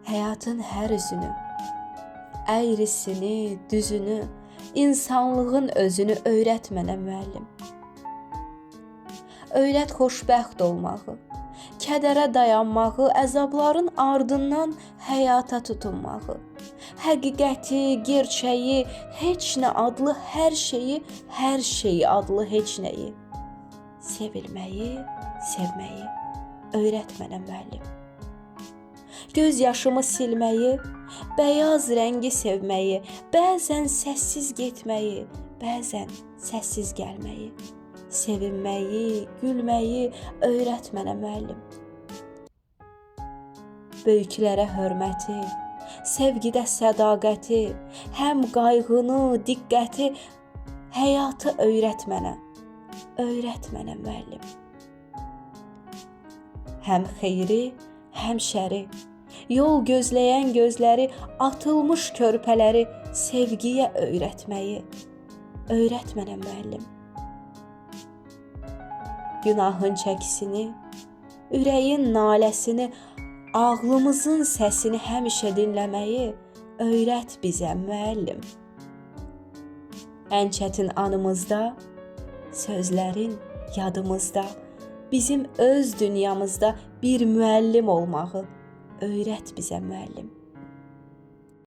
həyatın hər üzünü, əyrisini, düzünü, insanlığın özünü öyrət mənə müəllim. Öyrət xoşbəxt olmağı, kədərə dayanmağı, əzabların ardından həyata tutunmağı, həqiqəti, gerçəyi, heç nə adlı hər şeyi adlı heç nəyi, sevilməyi, sevməyi öyrət mənə müəllim. Göz yaşımı silməyi, bəyaz rəngi sevməyi, bəzən səssiz getməyi, bəzən səssiz gəlməyi, sevinməyi, gülməyi öyrət mənə müəllim. Böyüklərə hörməti, sevgidə sədaqəti, həm qayğını, diqqəti, həyatı öyrət mənə müəllim. Həm xeyri, həm şəri, yol gözləyən gözləri, atılmış körpələri sevgiyə öyrətməyi öyrət mənə müəllim. Günahın çəkisini, ürəyin naləsini, ağlımızın səsini həmişə dinləməyi öyrət bizə müəllim. Ən çətin anımızda, sözlərin yadımızda, bizim öz dünyamızda bir müəllim olmağı öyrət bizə müəllim.